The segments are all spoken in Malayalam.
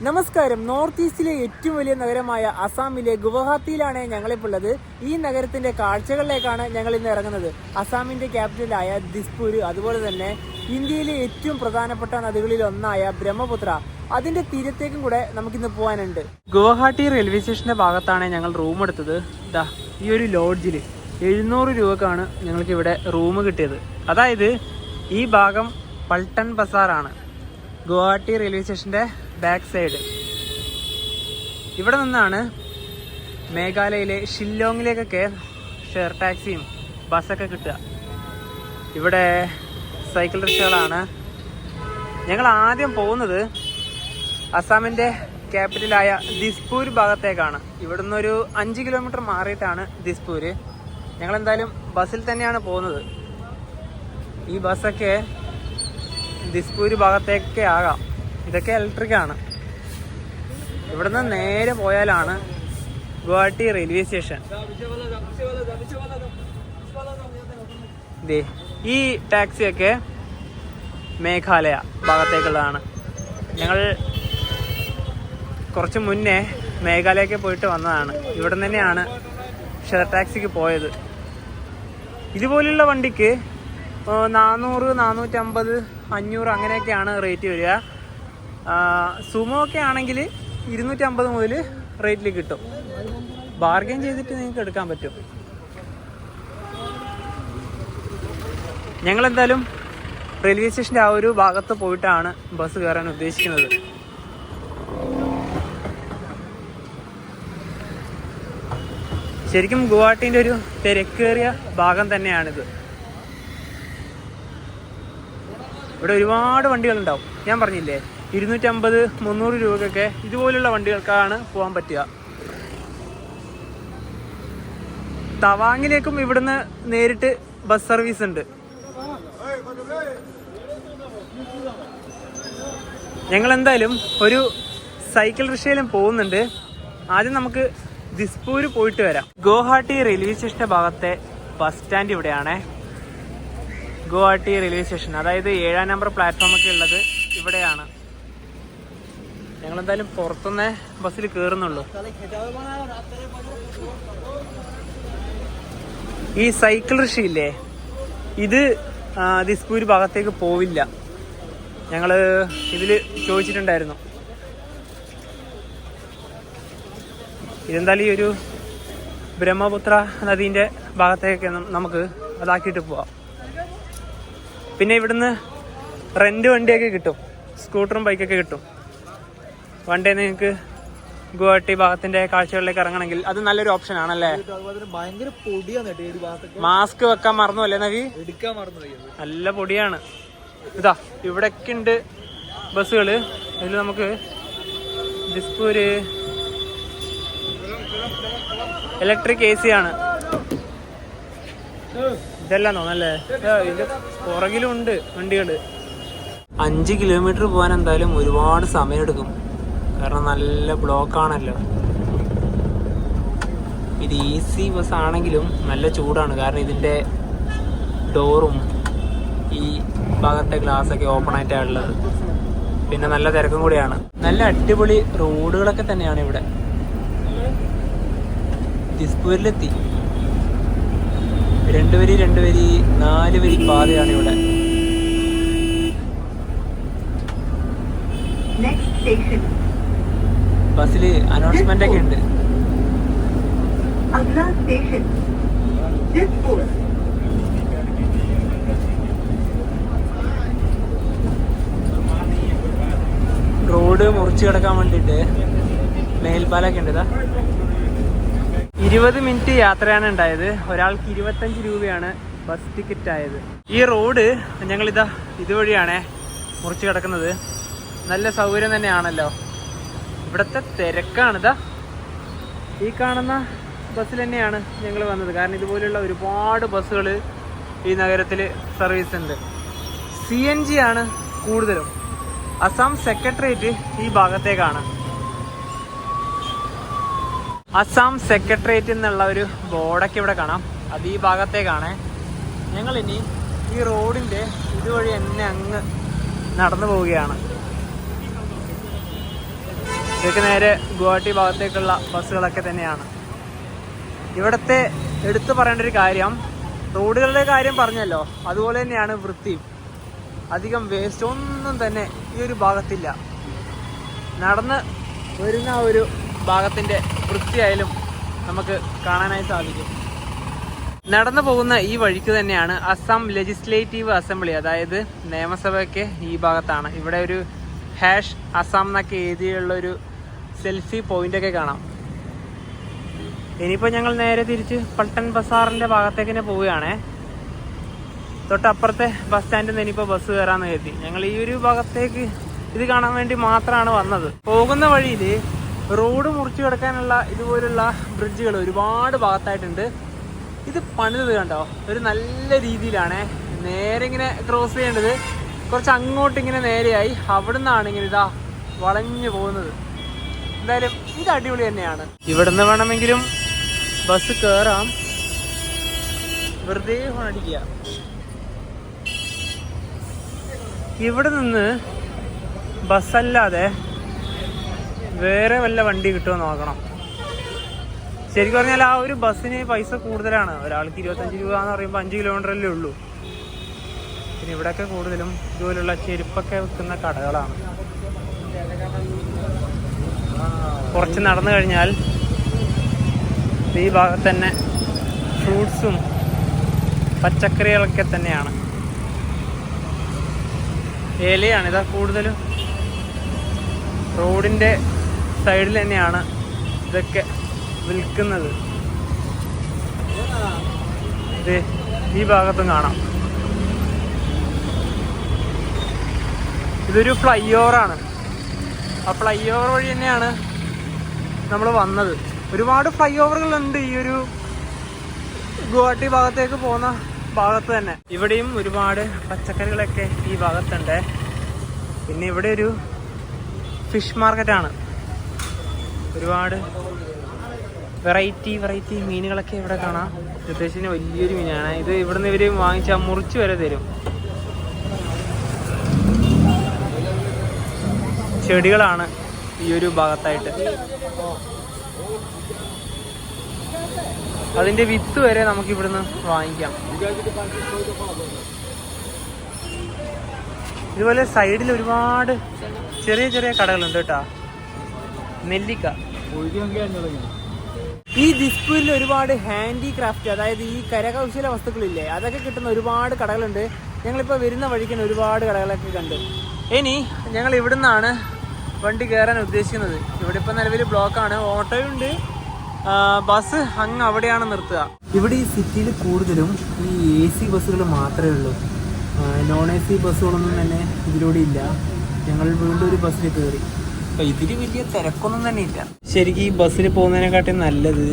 നമസ്കാരം. നോർത്ത് ഈസ്റ്റിലെ ഏറ്റവും വലിയ നഗരമായ അസാമിലെ ഗുവാഹത്തിയിലാണ് ഞങ്ങളിപ്പോൾ ഉള്ളത്. ഈ നഗരത്തിന്റെ കാഴ്ചകളിലേക്കാണ് ഞങ്ങൾ ഇന്ന് ഇറങ്ങുന്നത്. അസാമിന്റെ ക്യാപിറ്റലായ ദിസ്പൂര്, അതുപോലെ തന്നെ ഇന്ത്യയിലെ ഏറ്റവും പ്രധാനപ്പെട്ട നദികളിൽ ഒന്നായ ബ്രഹ്മപുത്ര, അതിന്റെ തീരത്തേക്കും കൂടെ നമുക്കിന്ന് പോകാനുണ്ട്. ഗുവാഹത്തി റെയിൽവേ സ്റ്റേഷന്റെ ഭാഗത്താണ് ഞങ്ങൾ റൂം എടുത്തത്. ഈ ഒരു ലോഡ്ജിൽ 700 രൂപക്കാണ് ഞങ്ങൾക്ക് ഇവിടെ റൂം കിട്ടിയത്. അതായത് ഈ ഭാഗം പൾട്ടൺ ബസാറാണ്, ഗുവാഹത്തി റെയിൽവേ സ്റ്റേഷന്റെ ബാക്ക് സൈഡ്. ഇവിടെ നിന്നാണ് മേഘാലയയിലെ ഷില്ലോങ്ങിലേക്കൊക്കെ ഷെയർ ടാക്സിയും ബസ്സൊക്കെ കിട്ടുക. ഇവിടെ സൈക്കിൾ റിക്ഷകളാണ്. ഞങ്ങൾ ആദ്യം പോകുന്നത് അസാമിൻ്റെ ക്യാപിറ്റലായ ദിസ്പൂർ ഭാഗത്തേക്കാണ്. ഇവിടെ നിന്നൊരു 5 കിലോമീറ്റർ മാറിയിട്ടാണ് ദിസ്പൂര്. ഞങ്ങളെന്തായാലും ബസ്സിൽ തന്നെയാണ് പോകുന്നത്. ഈ ബസ്സൊക്കെ ദിസ്പൂർ ഭാഗത്തേക്കൊക്കെ ആകാം. ഇതൊക്കെ ഇലക്ട്രിക് ആണ്. ഇവിടുന്ന് നേരെ പോയാലാണ് ഗുവാഹത്തി റെയിൽവേ സ്റ്റേഷൻ. ഈ ടാക്സിയൊക്കെ മേഘാലയ ഭാഗത്തേക്കുള്ളതാണ്. ഞങ്ങൾ കുറച്ച് മുന്നേ മേഘാലയൊക്കെ പോയിട്ട് വന്നതാണ്. ഇവിടെ തന്നെയാണ് ഷെയർ ടാക്സിക്ക് പോയത്. ഇതുപോലുള്ള വണ്ടിക്ക് 400, 450, 500 അങ്ങനെയൊക്കെയാണ് റേറ്റ് വരിക. സുമോ ഒക്കെ ആണെങ്കിൽ 250 മുതൽ റേറ്റിൽ കിട്ടും. ബാർഗെയിൻ ചെയ്തിട്ട് നിങ്ങൾക്ക് എടുക്കാൻ പറ്റും. ഞങ്ങളെന്തായാലും റെയിൽവേ സ്റ്റേഷൻ്റെ ആ ഒരു ഭാഗത്ത് പോയിട്ടാണ് ബസ് കയറാൻ ഉദ്ദേശിക്കുന്നത്. ശരിക്കും ഗുവാഹത്തിൻ്റെ ഒരു തിരക്കേറിയ ഭാഗം തന്നെയാണിത്. ഇവിടെ ഒരുപാട് വണ്ടികളുണ്ടാവും. ഞാൻ പറഞ്ഞില്ലേ, 250, 300 രൂപക്കൊക്കെ ഇതുപോലുള്ള വണ്ടികൾക്കാണ് പോകാൻ പറ്റുക. തവാങ്ങിലേക്കും ഇവിടുന്ന് നേരിട്ട് ബസ് സർവീസ് ഉണ്ട്. ഞങ്ങളെന്തായാലും ഒരു സൈക്കിൾ റിക്ഷയിലും പോകുന്നുണ്ട്. ആദ്യം നമുക്ക് ദിസ്പൂര് പോയിട്ട് വരാം. ഗുവാഹത്തി റെയിൽവേ സ്റ്റേഷന്റെ ഭാഗത്തെ ബസ് സ്റ്റാൻഡ് ഇവിടെയാണ്. ഗുവാഹത്തി റെയിൽവേ സ്റ്റേഷൻ, അതായത് 7ാം നമ്പർ പ്ലാറ്റ്ഫോം ഒക്കെ ഉള്ളത് ഇവിടെയാണ്. ഞങ്ങളെന്തായാലും പുറത്തുനിന്ന് ബസ്സിൽ കയറുന്നുള്ളൂ. ഈ സൈക്കിൾ റിക്ഷയില്ലേ, ഇത് ദിസ്പൂർ ഭാഗത്തേക്ക് പോവില്ല. ഞങ്ങൾ ഇതിൽ ചോദിച്ചിട്ടുണ്ടായിരുന്നു. ഇതെന്തായാലും ഈ ഒരു ബ്രഹ്മപുത്ര നദീൻ്റെ ഭാഗത്തേക്ക് നമുക്ക് അതാക്കിയിട്ട് പോവാം. പിന്നെ ഇവിടുന്ന് റെന്റ് വണ്ടിയൊക്കെ കിട്ടും, സ്കൂട്ടറും ബൈക്കൊക്കെ കിട്ടും. വണ്ടി നിങ്ങൾക്ക് ഗുവാഹത്തി ഭാഗത്തിന്റെ കാഴ്ചകളിലേക്ക് ഇറങ്ങണമെങ്കിൽ അത് നല്ലൊരു ഓപ്ഷൻ ആണല്ലേ. ഭയങ്കര പൊടിയാണ്. മാസ്ക് വെക്കാൻ മറന്നു അല്ലേ നവി? എടുക്കാൻ മറന്നു. നല്ല പൊടിയാണ്. ഇതാ ഇവിടൊക്കെ ഉണ്ട് ബസ്സുകള്. ഇതിൽ നമുക്ക് ദിസ്പൂര് ഇലക്ട്രിക് AC ആണ്. ഇതെല്ലാം തോന്നല്ലേ. ഇതിന്റെ പുറകിലും ഉണ്ട് വണ്ടികള്. 5 കിലോമീറ്റർ പോകാൻ എന്തായാലും ഒരുപാട് സമയമെടുക്കും, കാരണം നല്ല ബ്ലോക്കാണല്ലോ. ഇത് AC ബസ് ആണെങ്കിലും നല്ല ചൂടാണ്, കാരണം ഇതിന്റെ ഡോറും ഈ ഭാഗത്തെ ഗ്ലാസ്സൊക്കെ ഓപ്പൺ ആയിട്ടാണ് ഉള്ളത്. പിന്നെ നല്ല തിരക്കും കൂടിയാണ്. നല്ല അടിപൊളി റോഡുകളൊക്കെ തന്നെയാണ് ഇവിടെ. ദിസ്പൂരിലെത്തി. 2 വരി 4 വരി പാതയാണ് ഇവിടെ. ബസ്സില് അനൗൺസ്മെന്റ് ഒക്കെ ഉണ്ട്. റോഡ് മുറിച്ച് കിടക്കാൻ വേണ്ടിട്ട് മേൽപ്പാലൊക്കെ ഉണ്ട്. 20 മിനിറ്റ് യാത്രയാണ് ഉണ്ടായത്. ഒരാൾക്ക് 25 രൂപയാണ് ബസ് ടിക്കറ്റ് ആയത്. ഈ റോഡ് ഞങ്ങളിതാ ഇതുവഴിയാണ് മുറിച്ച് കിടക്കുന്നത്. നല്ല സൗകര്യം തന്നെയാണല്ലോ. ഇവിടുത്തെ തിരക്കാണിതാ. ഈ കാണുന്ന ബസ്സിൽ തന്നെയാണ് ഞങ്ങൾ വന്നത്, കാരണം ഇതുപോലെയുള്ള ഒരുപാട് ബസ്സുകൾ ഈ നഗരത്തിൽ സർവീസ് ഉണ്ട്. CNG ആണ് കൂടുതലും. അസം സെക്രട്ടേറിയറ്റ് ഈ ഭാഗത്തേക്കാണ്. അസം സെക്രട്ടേറിയറ്റ് എന്നുള്ള ഒരു ബോർഡൊക്കെ ഇവിടെ കാണാം. അത് ഈ ഭാഗത്തേക്കാണ്. ഞങ്ങളിനി ഈ റോഡിൻ്റെ ഇതുവഴി തന്നെ അങ്ങ് നടന്നു പോവുകയാണ്. ഇതൊക്കെ നേരെ ഗുവാഹട്ടി ഭാഗത്തേക്കുള്ള ബസ്സുകളൊക്കെ തന്നെയാണ്. ഇവിടുത്തെ എടുത്തു പറയേണ്ട ഒരു കാര്യം, റോഡുകളുടെ കാര്യം പറഞ്ഞല്ലോ, അതുപോലെ തന്നെയാണ് വൃത്തിയും. അധികം വേസ്റ്റ് ഒന്നും തന്നെ ഈ ഒരു ഭാഗത്തില്ല. നടന്ന് വരുന്ന ഒരു ഭാഗത്തിൻ്റെ വൃത്തിയായാലും നമുക്ക് കാണാനായി സാധിക്കും. നടന്നു പോകുന്ന ഈ വഴിക്ക് തന്നെയാണ് അസം ലെജിസ്ലേറ്റീവ് അസംബ്ലി, അതായത് നിയമസഭയൊക്കെ ഈ ഭാഗത്താണ്. ഇവിടെ ഒരു ഹാഷ് അസം എന്നൊക്കെ എഴുതിയുള്ളൊരു സെൽഫി പോയിൻ്റൊക്കെ കാണാം. ഇനിയിപ്പോൾ ഞങ്ങൾ നേരെ തിരിച്ച് പൾട്ടൻ ബസാറിൻ്റെ ഭാഗത്തേക്ക് തന്നെ പോവുകയാണേ. തൊട്ടപ്പുറത്തെ ബസ് സ്റ്റാൻഡിൽ നിന്ന് ഇനിയിപ്പോൾ ബസ് കയറാമെന്ന് കരുതി. ഞങ്ങൾ ഈ ഒരു ഭാഗത്തേക്ക് ഇത് കാണാൻ വേണ്ടി മാത്രമാണ് വന്നത്. പോകുന്ന വഴിയിൽ റോഡ് മുറിച്ചു കിടക്കാനുള്ള ഇതുപോലുള്ള ബ്രിഡ്ജുകൾ ഒരുപാട് ഭാഗത്തായിട്ടുണ്ട്. ഇത് പണിത് കണ്ടോ, ഒരു നല്ല രീതിയിലാണ്. നേരെ ഇങ്ങനെ ക്രോസ് ചെയ്യേണ്ടത് കുറച്ച് അങ്ങോട്ട് ഇങ്ങനെ നേരെയായി, അവിടെ നിന്നാണ് ഇങ്ങനെ ഇതാ വളഞ്ഞു പോകുന്നത്. എന്തായാലും ഇത് അടിപൊളി തന്നെയാണ്. ഇവിടുന്ന് വേണമെങ്കിലും ബസ് കയറാം, വെറുതെ ഹോണടിക്കുക. ഇവിടെ നിന്ന് ബസ്സല്ലാതെ വേറെ വല്ല വണ്ടി കിട്ടുമോ നോക്കണം. ശരിക്കും പറഞ്ഞാൽ ആ ഒരു ബസ്സിന് പൈസ കൂടുതലാണ്. ഒരാൾക്ക് 25 രൂപ എന്ന് പറയുമ്പോൾ 5 കിലോമീറ്ററല്ലേ ഉള്ളൂ. പിന്നെ ഇവിടെയൊക്കെ കൂടുതലും ഇതുപോലുള്ള ചെരുപ്പൊക്കെ വിൽക്കുന്ന കടകളാണ്. കുറച്ച് നടന്നു കഴിഞ്ഞാൽ ഈ ഭാഗത്ത് തന്നെ ഫ്രൂട്ട്സും പച്ചക്കറികളൊക്കെ തന്നെയാണ്. ഇലയാണ് ഇതാ കൂടുതലും. റോഡിൻ്റെ സൈഡിൽ തന്നെയാണ് ഇതൊക്കെ വിൽക്കുന്നത്. ഇത് ഈ ഭാഗത്തും കാണാം. ഇതൊരു ഫ്ലൈ ഓവറാണ്. ആ ഫ്ലൈ ഓവർ വഴി തന്നെയാണ് നമ്മൾ വന്നത്. ഒരുപാട് ഫ്ലൈ ഓവറുകളുണ്ട് ഈ ഒരു ഗുവാഹട്ടി ഭാഗത്തേക്ക് പോകുന്ന ഭാഗത്ത് തന്നെ. ഇവിടെയും ഒരുപാട് പച്ചക്കറികളൊക്കെ ഈ ഭാഗത്തുണ്ട്. പിന്നെ ഇവിടെ ഒരു ഫിഷ് മാർക്കറ്റാണ്. ഒരുപാട് വെറൈറ്റി മീനുകളൊക്കെ ഇവിടെ കാണാം. പ്രത്യേകിച്ച് വലിയൊരു മീനാണ് ഇത്. ഇവിടുന്ന് ഇവർ വാങ്ങിച്ചാൽ മുറിച്ച് വരെ തരും. ചെടികളാണ് ഈ ഒരു ഭാഗത്തായിട്ട്. അതിൻ്റെ വിത്ത് വരെ നമുക്ക് ഇവിടുന്ന് വാങ്ങിക്കാം. ഇതുപോലെ സൈഡിൽ ഒരുപാട് ചെറിയ ചെറിയ കടകളുണ്ട് കേട്ടോ. നെല്ലിക്ക. ഈ ദിസ്പൂരിൽ ഒരുപാട് ഹാൻഡിക്രാഫ്റ്റ്, അതായത് ഈ കരകൗശല വസ്തുക്കളില്ലേ, അതൊക്കെ കിട്ടുന്ന ഒരുപാട് കടകളുണ്ട്. ഞങ്ങളിപ്പോൾ വരുന്ന വഴിക്കാണ് ഒരുപാട് കടകളൊക്കെ കണ്ട്. ഇനി ഞങ്ങൾ ഇവിടുന്നാണ് വണ്ടി കയറാൻ ഉദ്ദേശിക്കുന്നത്. ഇവിടെ ഇപ്പോൾ നിലവിൽ ബ്ലോക്കാണ്. ഓട്ടോയുണ്ട്, ബസ് അങ്ങ് അവിടെയാണ് നിർത്തുക. ഇവിടെ ഈ സിറ്റിയിൽ കൂടുതലും ഈ AC ബസ്സുകൾ മാത്രമേ ഉള്ളൂ. നോൺ AC ബസ്സുകളൊന്നും തന്നെ ഇതിലൂടെ ഇല്ല. ഞങ്ങൾ വീണ്ടും ഒരു ബസ്സിൽ കയറി. അപ്പോൾ ഇതിൽ വലിയ തിരക്കൊന്നും തന്നെ ഇല്ല. ശരിക്കും ഈ ബസ്സിൽ പോകുന്നതിനെക്കാട്ടി നല്ലത്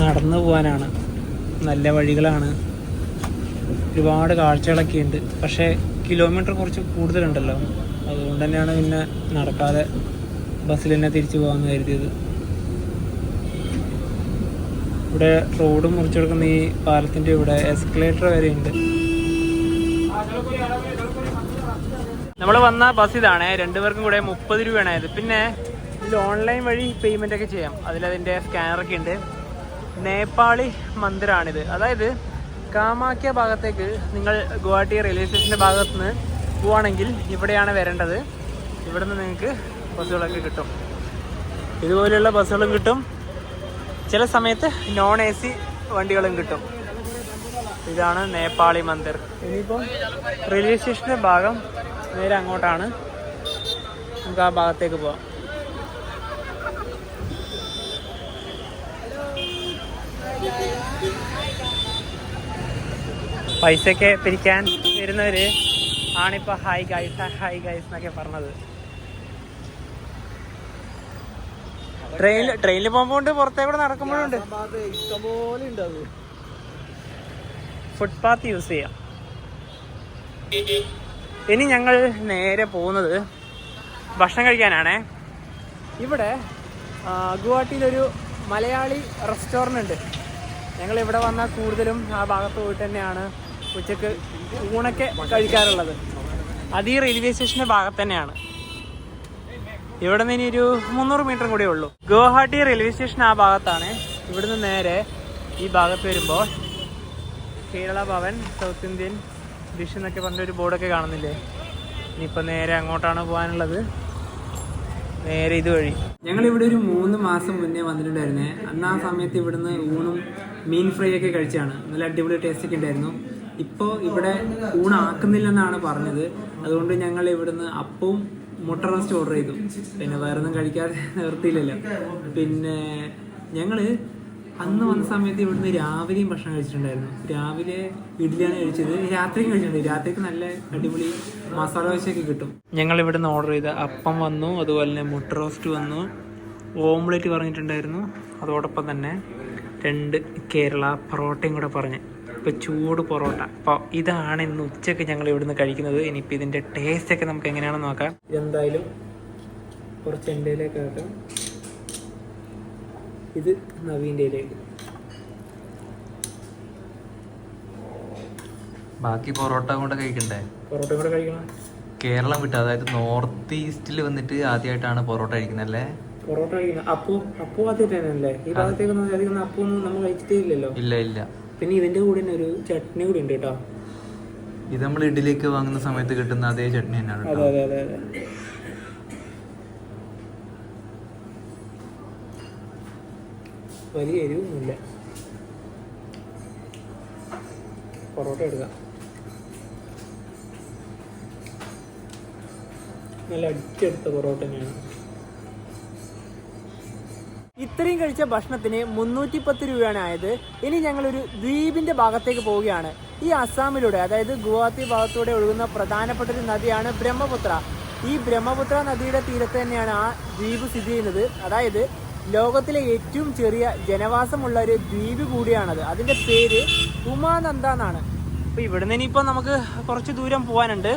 നടന്നു പോകാനാണ്. നല്ല വഴികളാണ്, ഒരുപാട് കാഴ്ചകളൊക്കെ ഉണ്ട്. പക്ഷേ കിലോമീറ്റർ കുറച്ച് കൂടുതലുണ്ടല്ലോ, അതുകൊണ്ട് തന്നെയാണ് പിന്നെ നടക്കാതെ ബസ്സിൽ തന്നെ തിരിച്ചു പോകാമെന്ന് കരുതിയത്. ഇവിടെ റോഡ് മുറിച്ചെടുക്കുന്ന ഈ പാലത്തിൻ്റെ ഇവിടെ എസ്കലേറ്റർ വരെ ഉണ്ട്. നമ്മൾ വന്ന ബസ് ഇതാണ്. 2 പേർക്കും കൂടെ 30 രൂപയാണ് ആയത്. പിന്നെ ഇതിൽ ഓൺലൈൻ വഴി പേയ്മെൻ്റ് ഒക്കെ ചെയ്യാം. അതിലതിൻ്റെ സ്കാനറൊക്കെ ഉണ്ട്. നേപ്പാളി മന്ദിറാണിത്. അതായത് കാമാക്യ ഭാഗത്തേക്ക് നിങ്ങൾ ഗുവാഹട്ടി റെയിൽവേ സ്റ്റേഷൻ്റെ ഭാഗത്ത് നിന്ന് പോവുകയാണെങ്കിൽ ഇവിടെയാണ് വരേണ്ടത്. ഇവിടെ നിന്ന് നിങ്ങൾക്ക് ബസ്സുകളൊക്കെ കിട്ടും. ഇതുപോലെയുള്ള ബസ്സുകളും കിട്ടും. ചില സമയത്ത് നോൺ AC വണ്ടികളും കിട്ടും. ഇതാണ് നേപ്പാളി മന്ദിർ. ഇനിയിപ്പോൾ റെയിൽവേ സ്റ്റേഷൻ്റെ ഭാഗം നേരെ അങ്ങോട്ടാണ്. നമുക്ക് ആ ഭാഗത്തേക്ക് പോവാം. പൈസയൊക്കെ പിരിക്കാൻ വരുന്നവർ ആണിപ്പോൾ ഹായ് ഗൈസ് എന്നൊക്കെ പറഞ്ഞത്. ട്രെയിനിൽ പോകുമ്പോൾ പുറത്തേക്കൂടെ നടക്കുമ്പോഴുണ്ട്. ഇഷ്ടംപോലെ ഉണ്ട്. അത് ഫുട്പാത്ത് യൂസ് ചെയ്യാം. ഇനി ഞങ്ങൾ നേരെ പോകുന്നത് ഭക്ഷണം കഴിക്കാനാണേ. ഇവിടെ ഗുവാഹട്ടിയിലൊരു മലയാളി റെസ്റ്റോറൻ്റ് ഉണ്ട്. ഞങ്ങൾ ഇവിടെ വന്നാൽ കൂടുതലും ആ ഭാഗത്ത് പോയിട്ട് തന്നെയാണ് ഉച്ചക്ക് ഊണൊക്കെ കഴിക്കാറുള്ളത്. അത് ഈ റെയിൽവേ സ്റ്റേഷൻ്റെ ഭാഗത്ത് തന്നെയാണ്. ഇവിടെ നിന്ന് ഇനി ഒരു 300 മീറ്റർ കൂടെ ഉള്ളൂ. ഗുവാഹട്ടി റെയിൽവേ സ്റ്റേഷൻ ആ ഭാഗത്താണ്. ഇവിടുന്ന് നേരെ ഈ ഭാഗത്ത് വരുമ്പോൾ Kerala Bhavan, south Indian dish എന്നൊക്കെ പറഞ്ഞൊരു ബോർഡൊക്കെ കാണുന്നില്ലേ? ഇനിയിപ്പോൾ നേരെ അങ്ങോട്ടാണ് പോകാനുള്ളത്. നേരെ ഇതുവഴി. ഞങ്ങളിവിടെ ഒരു 3 മാസം മുന്നേ വന്നിട്ടുണ്ടായിരുന്നേ. അന്ന് ആ സമയത്ത് ഇവിടുന്ന് ഊണും മീൻ ഫ്രൈ ഒക്കെ കഴിച്ചാണ്. നല്ല അടിപൊളി ടേസ്റ്റ് ഒക്കെ ഉണ്ടായിരുന്നു. ഇപ്പോൾ ഇവിടെ ഊണാക്കുന്നില്ലെന്നാണ് പറഞ്ഞത്. അതുകൊണ്ട് ഞങ്ങൾ ഇവിടുന്ന് അപ്പവും മുട്ട റോസ്റ്റ് ഓർഡർ ചെയ്തു. പിന്നെ വേറൊന്നും കഴിക്കാതെ നിർത്തിയില്ലല്ലോ. പിന്നെ ഞങ്ങൾ അന്ന് വന്ന സമയത്ത് ഇവിടുന്ന് രാവിലെയും ഭക്ഷണം കഴിച്ചിട്ടുണ്ടായിരുന്നു. രാവിലെ ഇഡ്ഡലിയാണ് കഴിച്ചത്. രാത്രിയും കഴിച്ചിട്ടുണ്ട്. രാത്രിക്ക് നല്ല അടിപൊളി മസാല ദോശയൊക്കെ കിട്ടും. ഞങ്ങൾ ഇവിടുന്ന് ഓർഡർ ചെയ്ത അപ്പം വന്നു, അതുപോലെ തന്നെ മുട്ട റോസ്റ്റ് വന്നു, ഓംലെറ്റ് പറഞ്ഞിട്ടുണ്ടായിരുന്നു. അതോടൊപ്പം തന്നെ 2 കേരള പൊറോട്ടയും കൂടെ പറഞ്ഞ്. ഇപ്പോൾ ചൂട് പൊറോട്ട. അപ്പോൾ ഇതാണ് ഇന്ന് ഉച്ചയ്ക്ക് ഞങ്ങൾ ഇവിടുന്ന് കഴിക്കുന്നത്. ഇനിയിപ്പോൾ ഇതിൻ്റെ ടേസ്റ്റൊക്കെ നമുക്ക് എങ്ങനെയാണെന്ന് നോക്കാം. എന്തായാലും കുറച്ച് എൻ്റെയിലേക്ക് ആക്കാം. ഇത് നവീൻ്റെ ഇലേക്ക്. ബാക്കി പൊറോട്ട കൂടെ കഴിക്കണ്ടേ? പൊറോട്ട കൂടെ കഴിക്കണം. കേരളം വിട്ട്, അതായത് നോർത്ത് ഈസ്റ്റിൽ വന്നിട്ട് ആദ്യമായിട്ടാണ് പൊറോട്ട കഴിക്കുന്നല്ലേ? പൊറോട്ട കഴിക്കുന്നത് അപ്പൂ ആദ്യമായിട്ടല്ലേ? ഈ ഭാഗത്തേക്കൊന്നും അധികം അപ്പൊന്നും നമ്മൾ കഴിച്ചിട്ടേ ഇല്ലല്ലോ. ഇല്ല. പിന്നെ ഇതിന്റെ കൂടെ തന്നെ ഒരു ചട്നി കൂടി ഉണ്ട് കേട്ടോ. ഇത് നമ്മൾ ഇഡ്ഡലിയൊക്കെ വാങ്ങുന്ന സമയത്ത് കിട്ടുന്ന അതേ ചട്നി തന്നെയാണ്. അതെ. വലിയ എരിവൊന്നുമില്ല. പൊറോട്ട എടുക്കാം. നല്ല അടിച്ചെടുത്ത പൊറോട്ട തന്നെയാണ്. ഇത്രയും കഴിച്ച ഭക്ഷണത്തിന് 310 രൂപയാണ് ആയത്. ഇനി ഞങ്ങളൊരു ദ്വീപിന്റെ ഭാഗത്തേക്ക് പോവുകയാണ്. ഈ അസാമിലൂടെ, അതായത് ഗുവാഹത്തി ഭാഗത്തൂടെ ഒഴുകുന്ന പ്രധാനപ്പെട്ട ഒരു നദിയാണ് ബ്രഹ്മപുത്ര. ഈ ബ്രഹ്മപുത്ര നദിയുടെ തീരത്ത് തന്നെയാണ് ആ ദ്വീപ് സ്ഥിതി ചെയ്യുന്നത്. അതായത് ലോകത്തിലെ ഏറ്റവും ചെറിയ ജനവാസമുള്ള ഒരു ദ്വീപ് കൂടിയാണത്. അതിന്റെ പേര് ഉമാനന്ദ എന്നാണ്. അപ്പോൾ ഇവിടുന്ന് ഇനിയിപ്പോൾ നമുക്ക് കുറച്ച് ദൂരം പോകാനുണ്ട്.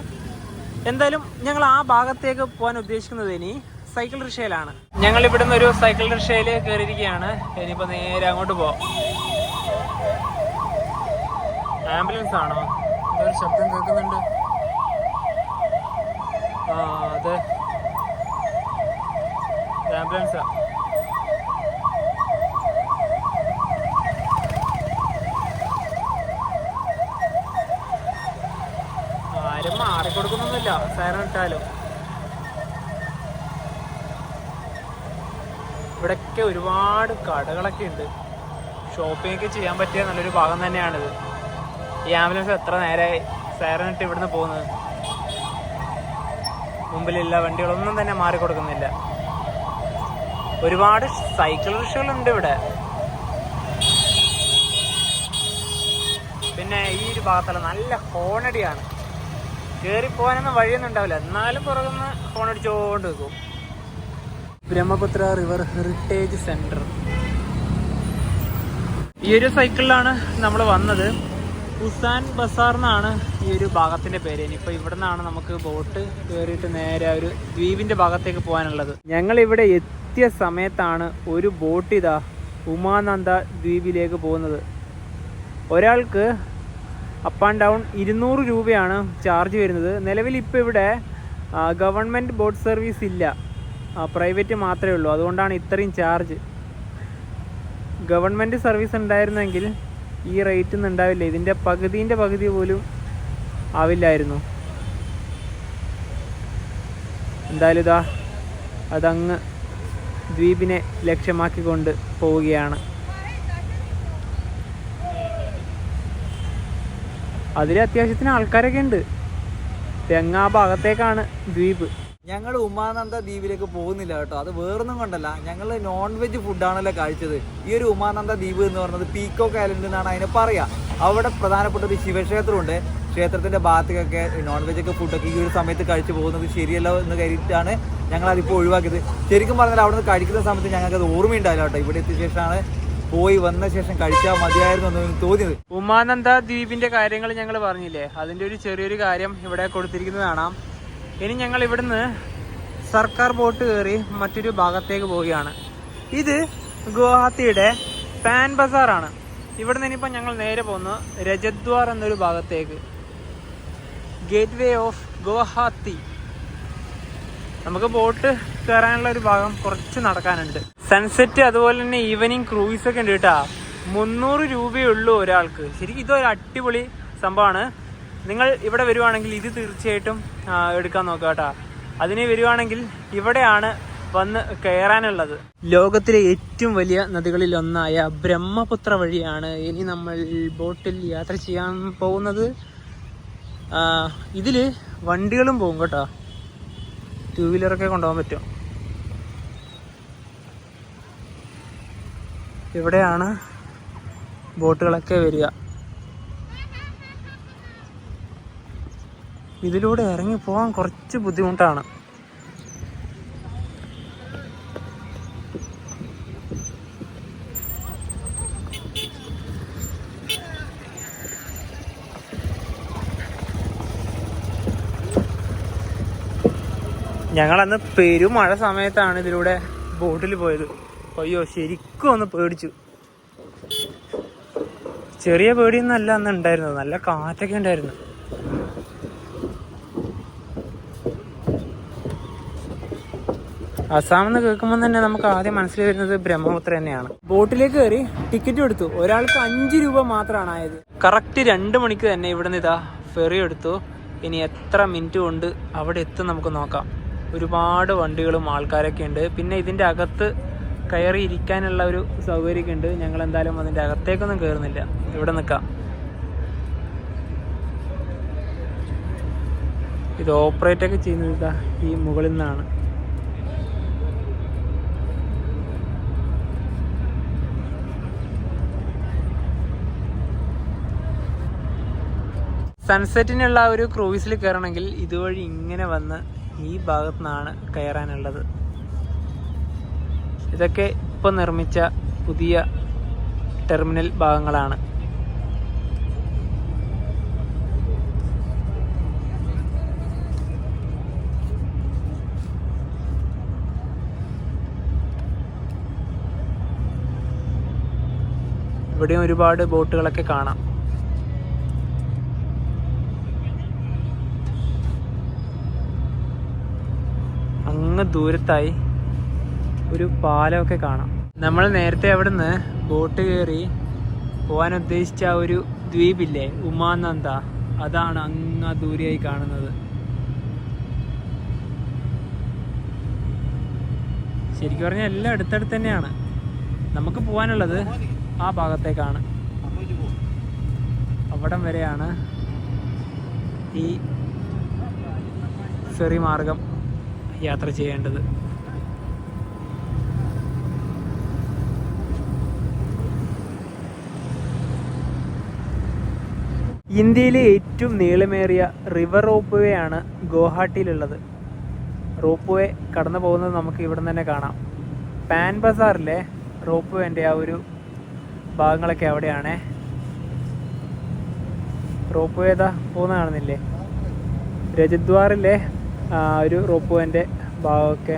എന്തായാലും ഞങ്ങൾ ആ ഭാഗത്തേക്ക് പോകാൻ ഉദ്ദേശിക്കുന്നത് ഇനി സൈക്കിൾ റിക്ഷയിലാണ്. ഞങ്ങൾ ഇവിടുന്ന് ഒരു സൈക്കിൾ റിക്ഷയിൽ കയറിയിരിക്കുകയാണ്. ഇനിയിപ്പോൾ നേരെ അങ്ങോട്ട് പോവാം. ആംബുലൻസ് ആണോ? ഒരു ശബ്ദം കേൾക്കുന്നുണ്ട്. അതെ, ആംബുലൻസാ. ആരും മാറിക്കൊടുക്കുന്നൊന്നുമില്ല സൈറൺ ഇട്ടാലും. ഇവിടെയൊക്കെ ഒരുപാട് കടകളൊക്കെ ഉണ്ട്. ഷോപ്പിംഗ് ഒക്കെ ചെയ്യാൻ പറ്റിയ നല്ലൊരു ഭാഗം തന്നെയാണിത്. ഈ ആംബുലൻസ് എത്ര നേരമായി സൈറൺ ഇട്ട് ഇവിടുന്ന് പോകുന്നത്. മുമ്പിലുള്ള വണ്ടികളൊന്നും തന്നെ മാറിക്കൊടുക്കുന്നില്ല. ഒരുപാട് സൈക്കിൾ റിക്ഷകളുണ്ട് ഇവിടെ. പിന്നെ ഈ ഒരു ഭാഗത്തുള്ള നല്ല ഹോണടിയാണ്. കയറിപ്പോകാനൊന്നും വഴിയൊന്നും ഉണ്ടാവില്ല. എന്നാലും പുറകുന്ന് ഹോണടിച്ചോണ്ട് വെക്കും. Brahmaputra river heritage centre. ഈ ഒരു സൈക്കിളിലാണ് നമ്മൾ വന്നത്. ഉസാൻ ബസാർ എന്നാണ് ഈ ഒരു ഭാഗത്തിന്റെ പേര്. ഇനിയിപ്പോൾ ഇവിടെ നിന്നാണ് നമുക്ക് ബോട്ട് കയറിയിട്ട് നേരെ ഒരു ദ്വീപിന്റെ ഭാഗത്തേക്ക് പോകാനുള്ളത്. ഞങ്ങൾ ഇവിടെ എത്തിയ സമയത്താണ് ഒരു ബോട്ട് ഇതാ ഉമാനന്ദ ദ്വീപിലേക്ക് പോകുന്നത്. ഒരാൾക്ക് അപ്പ് ആൻഡ് ഡൗൺ 200 രൂപയാണ് ചാർജ് വരുന്നത്. നിലവിൽ ഇപ്പോൾ ഇവിടെ ഗവൺമെൻറ് ബോട്ട് സർവീസ് ഇല്ല, പ്രൈവറ്റ് മാത്രമേ ഉള്ളൂ. അതുകൊണ്ടാണ് ഇത്രയും ചാർജ്. ഗവൺമെൻറ് സർവീസ് ഉണ്ടായിരുന്നെങ്കിൽ ഈ റേറ്റ് ഒന്നും ഉണ്ടാവില്ല. ഇതിൻ്റെ പകുതി പോലും ആവില്ലായിരുന്നു. എന്തായാലും ഇതാ അതങ്ങ് ദ്വീപിനെ ലക്ഷ്യമാക്കിക്കൊണ്ട് പോവുകയാണ്. അതിൽ അത്യാവശ്യത്തിന് ആൾക്കാരൊക്കെ ഉണ്ട്. തെങ്ങാ ഭാഗത്തേക്കാണ് ദ്വീപ്. ഞങ്ങൾ ഉമാനന്ദ ദ്വീപിലേക്ക് പോകുന്നില്ല കേട്ടോ. അത് വേറൊന്നും കൊണ്ടല്ല, ഞങ്ങൾ നോൺ വെജ് ഫുഡാണല്ലോ കഴിച്ചത്. ഈ ഒരു ഉമാനന്ദ ദ്വീപ് എന്ന് പറയുന്നത് പീക്കോക്ക് ഐലൻഡ് എന്നാണ് അതിനെ പറയുക. അവിടെ പ്രധാനപ്പെട്ട ഒരു ശിവക്ഷേത്രമുണ്ട്. ക്ഷേത്രത്തിന്റെ ഭാഗത്തേക്കൊക്കെ നോൺ വെജ് ഒക്കെ ഫുഡൊക്കെ ഈ ഒരു സമയത്ത് കഴിച്ചു പോകുന്നത് ശരിയല്ലോ എന്ന് കരുതിയിട്ടാണ് ഞങ്ങൾ അതിപ്പോൾ ഒഴിവാക്കിയത്. ശരിക്കും പറഞ്ഞാൽ അവിടെ നിന്ന് കഴിക്കുന്ന സമയത്ത് ഞങ്ങൾക്ക് അത് ഓർമ്മയുണ്ടായില്ല കേട്ടോ. ഇവിടെ എത്തിയ ശേഷമാണ് പോയി വന്ന ശേഷം കഴിച്ചാൽ മതിയായിരുന്നു എന്ന് തോന്നിയത്. ഉമാനന്ദ ദ്വീപിന്റെ കാര്യങ്ങൾ ഞങ്ങൾ പറഞ്ഞില്ലേ, അതിന്റെ ഒരു ചെറിയൊരു കാര്യം ഇവിടെ കൊടുത്തിരിക്കുന്നത് കാണാം. ഇനി ഞങ്ങൾ ഇവിടുന്ന് സർക്കാർ ബോട്ട് കയറി മറ്റൊരു ഭാഗത്തേക്ക് പോവുകയാണ്. ഇത് ഗുവാഹത്തിയുടെ പാൻ ബസാറാണ്. ഇവിടുന്ന് ഇനിയിപ്പോൾ ഞങ്ങൾ നേരെ പോകുന്നു രജദ്വാർ എന്നൊരു ഭാഗത്തേക്ക്. Gate way of Guwahati. നമുക്ക് ബോട്ട് കയറാനുള്ള ഒരു ഭാഗം കുറച്ച് നടക്കാനുണ്ട്. സൺസെറ്റ് അതുപോലെ തന്നെ ഈവനിങ് ക്രൂയിസ് ഒക്കെ ഉണ്ട് കേട്ടാ. 300 രൂപയേ ഉള്ളൂ ഒരാൾക്ക്. ശരിക്കും ഇതൊരു അടിപൊളി സംഭവമാണ്. നിങ്ങൾ ഇവിടെ വരുവാണെങ്കിൽ ഇത് തീർച്ചയായിട്ടും എടുക്കാൻ നോക്കുക കേട്ടോ. അതിന് വരുവാണെങ്കിൽ ഇവിടെയാണ് വന്ന് കയറാനുള്ളത്. ലോകത്തിലെ ഏറ്റവും വലിയ നദികളിൽ ഒന്നായ ബ്രഹ്മപുത്ര വഴിയാണ് ഇനി നമ്മൾ ബോട്ടിൽ യാത്ര ചെയ്യാൻ പോകുന്നത്. ഇതിൽ വണ്ടികളും പോകും കേട്ടോ, 2 വീലറൊക്കെ കൊണ്ടുപോകാൻ പറ്റും. ഇവിടെയാണ് ബോട്ടുകളൊക്കെ വരിക. ഇതിലൂടെ ഇറങ്ങി പോകാൻ കുറച്ച് ബുദ്ധിമുട്ടാണ്. ഞങ്ങളന്ന് പെരുമഴ സമയത്താണ് ഇതിലൂടെ ബോട്ടിൽ പോയത്. അയ്യോ, ശരിക്കും ഒന്ന് പേടിച്ചു. ചെറിയ പേടിയൊന്നല്ല അന്ന് ഉണ്ടായിരുന്നത്, നല്ല കാറ്റൊക്കെ ഉണ്ടായിരുന്നു. അസാം എന്ന് കേൾക്കുമ്പോൾ തന്നെ നമുക്ക് ആദ്യം മനസ്സിൽ വരുന്നത് ബ്രഹ്മപുത്ര തന്നെയാണ്. ബോട്ടിലേക്ക് കയറി ടിക്കറ്റ് എടുത്തു. ഒരാൾക്ക് 5 രൂപ മാത്രമാണ് ആയത്. കറക്റ്റ് 2 മണിക്ക് തന്നെ ഇവിടുന്ന് ഇതാ ഫെറി എടുത്തു. ഇനി എത്ര മിനിറ്റ് കൊണ്ട് അവിടെ എത്തും നമുക്ക് നോക്കാം. ഒരുപാട് വണ്ടികളും ആൾക്കാരൊക്കെ ഉണ്ട്. പിന്നെ ഇതിൻ്റെ അകത്ത് കയറി ഇരിക്കാനുള്ള ഒരു സൗകര്യമൊക്കെ ഉണ്ട്. ഞങ്ങൾ എന്തായാലും അതിൻ്റെ അകത്തേക്കൊന്നും കയറുന്നില്ല, ഇവിടെ നിൽക്കാം. ഇത് ഓപ്പറേറ്റൊക്കെ ചെയ്യുന്നത് ഇതാ ഈ മുകളിൽ നിന്നാണ്. സൺസെറ്റിനുള്ള ഒരു ക്രൂയിസിൽ കയറണമെങ്കിൽ ഇതുവഴി ഇങ്ങനെ വന്ന് ഈ ഭാഗത്തു നിന്നാണ് കയറാനുള്ളത്. ഇതൊക്കെ ഇപ്പോൾ നിർമ്മിച്ച പുതിയ ടെർമിനൽ ഭാഗങ്ങളാണ്. ഇവിടെയും ഒരുപാട് ബോട്ടുകളൊക്കെ കാണാം. അങ്ങ് ദൂരത്തായി ഒരു പാലമൊക്കെ കാണാം. നമ്മൾ നേരത്തെ അവിടുന്ന് ബോട്ട് കയറി പോകാൻ ഉദ്ദേശിച്ച ആ ഒരു ദ്വീപില്ലേ, ഉമാനന്ദ, അതാണ് അങ്ങ് ദൂരെയായി കാണുന്നത്. ശരിക്കും പറഞ്ഞാൽ എല്ലാം അടുത്തടുത്ത് തന്നെയാണ്. നമുക്ക് പോകാനുള്ളത് ആ ഭാഗത്തേക്കാണ്. അവിടം വരെയാണ് ഈ ഫെറി മാർഗം യാത്ര ചെയ്യേണ്ടത്. ഇന്ത്യയിലെ ഏറ്റവും നീളമേറിയ റിവർ റോപ്പ് വേ ആണ് ഗുവാഹട്ടിയിലുള്ളത്. റോപ്പ് വേ കടന്നു പോകുന്നത് നമുക്ക് ഇവിടെ നിന്ന് തന്നെ കാണാം. പാൻ ബസാറിലെ റോപ്പ് വേൻ്റെ ആ ഒരു ഭാഗങ്ങളൊക്കെ അവിടെയാണ്. റോപ്പ് വേ ഇതാ പോകുന്ന കാണുന്നില്ലേ, രജദ്വാറിലെ ഒരു റോപ്പ് വേൻ്റെ ഭാഗമൊക്കെ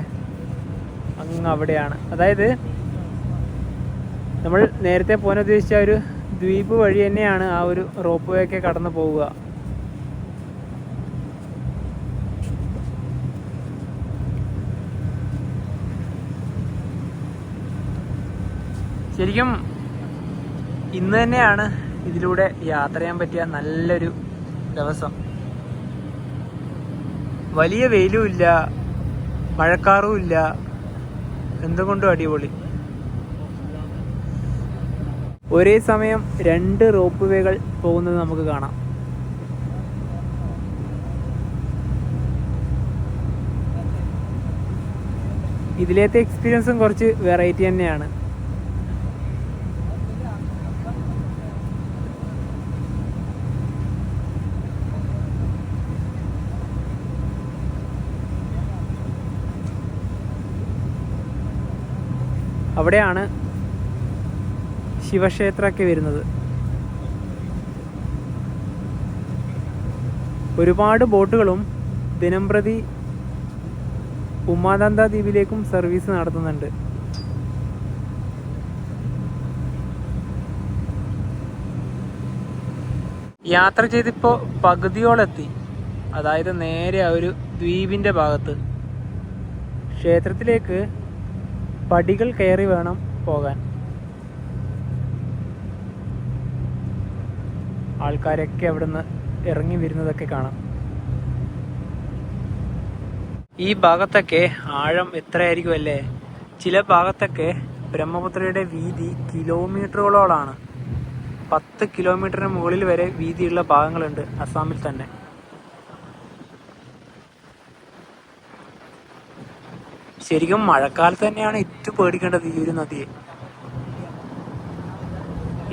അങ്ങ് അവിടെയാണ്. അതായത് നമ്മൾ നേരത്തെ പോകാൻ ഉദ്ദേശിച്ച ഒരു ദ്വീപ് വഴി തന്നെയാണ് ആ ഒരു റോപ്പ് വേ ഒക്കെ കടന്നു പോവുക. ശരിക്കും ഇന്ന് തന്നെയാണ് ഇതിലൂടെ യാത്ര ചെയ്യാൻ പറ്റിയ നല്ലൊരു ദിവസം. വലിയ വെയിലും ഇല്ല, മഴക്കാറും ഇല്ല, എന്തുകൊണ്ടും അടിപൊളി. ഒരേ സമയം 2 റോപ്പ് വേകൾ പോകുന്നത് നമുക്ക് കാണാം. ഇതിലത്തെ എക്സ്പീരിയൻസും കുറച്ച് വെറൈറ്റി തന്നെയാണ്. അവിടെയാണ് ശിവക്ഷേത്രമൊക്കെ വരുന്നത്. ഒരുപാട് ബോട്ടുകളും ദിനംപ്രതി ഉമാനന്ദ ദ്വീപിലേക്കും സർവീസ് നടത്തുന്നുണ്ട്. യാത്ര ചെയ്തിപ്പോൾ പകുതിയോളെത്തി. അതായത് നേരെ ആ ഒരു ദ്വീപിൻ്റെ ഭാഗത്ത്. ക്ഷേത്രത്തിലേക്ക് പടികൾ കയറി വേണം പോകാൻ. ആൾക്കാരൊക്കെ അവിടുന്ന് ഇറങ്ങി വരുന്നതൊക്കെ കാണാം. ഈ ഭാഗത്തൊക്കെ ആഴം എത്രയായിരിക്കും അല്ലേ? ചില ഭാഗത്തൊക്കെ ബ്രഹ്മപുത്രയുടെ വീതി കിലോമീറ്ററുകളോളാണ്. 10 കിലോമീറ്ററിന് മുകളിൽ വരെ വീതിയുള്ള ഭാഗങ്ങളുണ്ട് അസാമിൽ തന്നെ. ശരിക്കും മഴക്കാലത്ത് തന്നെയാണ് ഏറ്റവും പേടിക്കേണ്ടത് ഈ ഒരു നദിയെ.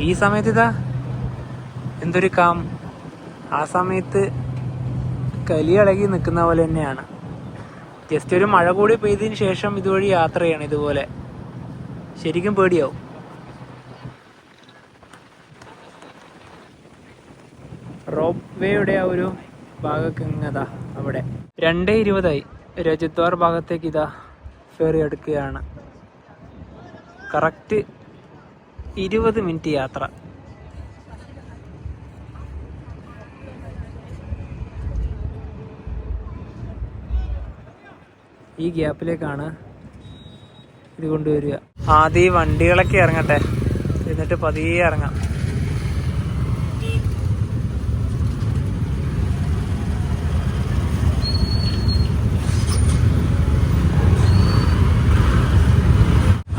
ഈ സമയത്ത് ഇതാ എന്തൊരു കാം. ആ സമയത്ത് കലിയിളകി നിൽക്കുന്ന പോലെ തന്നെയാണ്. ജസ്റ്റ് ഒരു മഴ കൂടി പെയ്തതിന് ശേഷം ഇതുവഴി യാത്ര ചെയ്യണം. ഇതുപോലെ ശരിക്കും പേടിയാവും. റോപ്പ് വേയുടെ ആ ഒരു ഭാഗമൊക്കെ ഇങ്ങതാ അവിടെ. 2:20 രജദ്വാർ ഭാഗത്തേക്ക് ഇതാ ഫെറി എടുക്കുകയാണ്. കറക്റ്റ് 20 മിനിറ്റ് യാത്ര. ഈ ഗ്യാപ്പിലേക്കാണ് ഇത് കൊണ്ടുവരിക. ആദ്യം ഈ വണ്ടികളൊക്കെ ഇറങ്ങട്ടെ, എന്നിട്ട് പതിയെ ഇറങ്ങാം.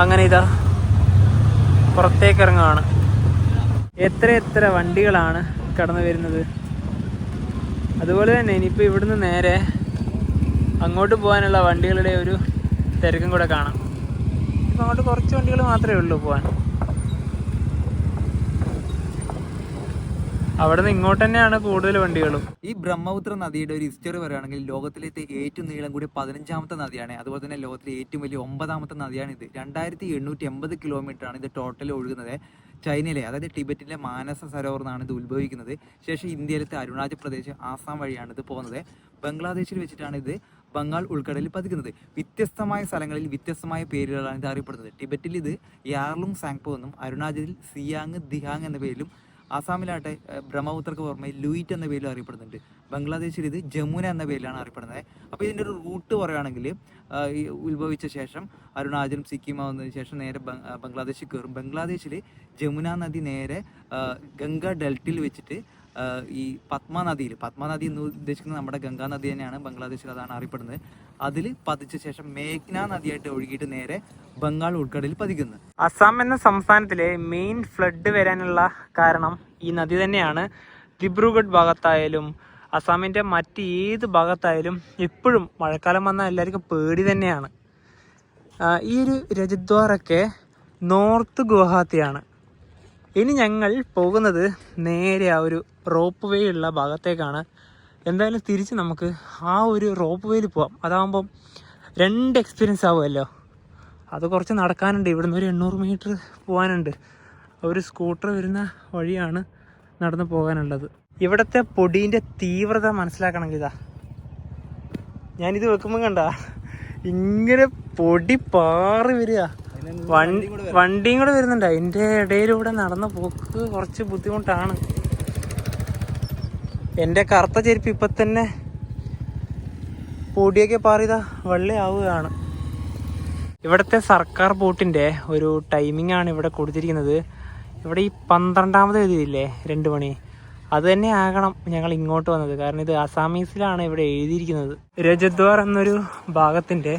അങ്ങനെ ഇതാ പുറത്തേക്ക് ഇറങ്ങുകയാണ്. എത്ര വണ്ടികളാണ് കടന്നു വരുന്നത്. അതുപോലെ തന്നെ ഇനിയിപ്പോൾ ഇവിടുന്ന് നേരെ അങ്ങോട്ട് പോകാനുള്ള വണ്ടികളുടെ ഒരു തിരക്കും കൂടെ കാണാം. ഇപ്പം അങ്ങോട്ട് കുറച്ച് വണ്ടികൾ മാത്രമേ ഉള്ളൂ പോകാൻ. അവിടെ നിന്ന് ഇങ്ങോട്ട് തന്നെയാണ് കൂടുതൽ വണ്ടികളും. ഈ ബ്രഹ്മപുത്ര നദിയുടെ ഒരു ഹിസ്റ്ററി പറയുകയാണെങ്കിൽ ലോകത്തിലെ ഏറ്റവും നീളം കൂടിയ 15ാമത്തെ നദിയാണ്. അതുപോലെ തന്നെ ലോകത്തിലെ ഏറ്റവും വലിയ 9ാമത്തെ നദിയാണ് ഇത്. 2880 കിലോമീറ്ററാണ് ഇത് ടോട്ടൽ ഒഴുകുന്നത്. ചൈനയിലെ, അതായത് ടിബറ്റിലെ മാനസ സരോവർ നിന്നാണ് ഇത് ഉത്ഭവിക്കുന്നത്. ശേഷം ഇന്ത്യയിലത്തെ അരുണാചൽ പ്രദേശ്, ആസാം വഴിയാണ് ഇത് പോകുന്നത്. ബംഗ്ലാദേശിൽ വെച്ചിട്ടാണ് ഇത് ബംഗാൾ ഉൾക്കടലിൽ പതിക്കുന്നത്. വ്യത്യസ്തമായ സ്ഥലങ്ങളിൽ വ്യത്യസ്തമായ പേരുകളാണ് ഇത് അറിയപ്പെടുന്നത്. ടിബറ്റിൽ ഇത് യാർലുങ് സാങ്പോ എന്നും, അരുണാചലിൽ സിയാങ് ദിഹാങ് എന്ന പേരിലും, ആസാമിലാട്ടെ ബ്രഹ്മപുത്രക്ക് പുറമെ ലൂയിറ്റ് എന്ന പേരിലും അറിയപ്പെടുന്നുണ്ട്. ബംഗ്ലാദേശിൽ ഇത് ജമുന എന്ന പേരിലാണ് അറിയപ്പെടുന്നത്. അപ്പോൾ ഇതിൻ്റെ ഒരു റൂട്ട് പറയുകയാണെങ്കിൽ ഈ ഉത്ഭവിച്ച ശേഷം അരുണാചലും സിക്കിം ആവുന്നതിന് ശേഷം നേരെ ബംഗ്ലാദേശിൽ കയറും. ബംഗ്ലാദേശിൽ ജമുന നദി നേരെ ഗംഗ ഡെൽറ്റയിൽ വെച്ചിട്ട് ഈ പത്മ നദി എന്ന് ഉദ്ദേശിക്കുന്നത് നമ്മുടെ ഗംഗാ നദി തന്നെയാണ്. ബംഗ്ലാദേശിൽ അതാണ് അറിയപ്പെടുന്നത്. അതിൽ പതിച്ച ശേഷം മേഘ്ന നദിയായിട്ട് ഒഴുകിയിട്ട് നേരെ ബംഗാൾ ഉൾക്കടലിൽ പതിക്കുന്നത്. അസം എന്ന സംസ്ഥാനത്തിലെ മെയിൻ ഫ്ലഡ് വരാനുള്ള കാരണം ഈ നദി തന്നെയാണ്. ദിബ്രുഗഡ് ഭാഗത്തായാലും അസാമിൻ്റെ മറ്റ് ഏത് ഭാഗത്തായാലും എപ്പോഴും മഴക്കാലം വന്നാൽ എല്ലാവർക്കും പേടി തന്നെയാണ്. ഈ ഒരു രജദ്വാറൊക്കെ നോർത്ത് ഗുവാഹത്തിയാണ്. ഇനി ഞങ്ങൾ പോകുന്നത് നേരെ ആ ഒരു റോപ്പ് വേ ഉള്ള ഭാഗത്തേക്കാണ്. എന്തായാലും തിരിച്ച് നമുക്ക് ആ ഒരു റോപ്പ് വേയിൽ പോവാം. അതാകുമ്പം 2 എക്സ്പീരിയൻസ് ആവുമല്ലോ. അത് കുറച്ച് നടക്കാനുണ്ട്. ഇവിടുന്ന് ഒരു 800 മീറ്റർ പോകാനുണ്ട്. ഒരു സ്കൂട്ടർ വരുന്ന വഴിയാണ് നടന്നു പോകാനുള്ളത്. ഇവിടുത്തെ പൊടീൻ്റെ തീവ്രത മനസ്സിലാക്കണമെങ്കിൽ ഇതാ ഞാനിത് വെക്കുമ്പോൾ കണ്ട ഇങ്ങനെ പൊടി പാറി വരിക. വണ്ടിയും കൂടെ വരുന്നുണ്ട്. അതിൻ്റെ ഇടയിലൂടെ നടന്ന പോക്ക് കുറച്ച് ബുദ്ധിമുട്ടാണ്. എൻ്റെ കറുത്ത ചെരുപ്പ് ഇപ്പം തന്നെ പൊടിയൊക്കെ പാറിയതാ വെള്ളയാവുകയാണ്. ഇവിടുത്തെ സർക്കാർ ബോട്ടിൻ്റെ ഒരു ടൈമിംഗ് ആണ് ഇവിടെ കൊടുത്തിരിക്കുന്നത്. ഇവിടെ ഈ 12ാമത് എഴുതിയില്ലേ 2 മണി, അത് തന്നെ ആകണം ഞങ്ങൾ ഇങ്ങോട്ട് വന്നത്. കാരണം ഇത് അസാമീസിലാണ് ഇവിടെ എഴുതിയിരിക്കുന്നത്. രജദ്വാർ എന്നൊരു ഭാഗത്തിൻ്റെ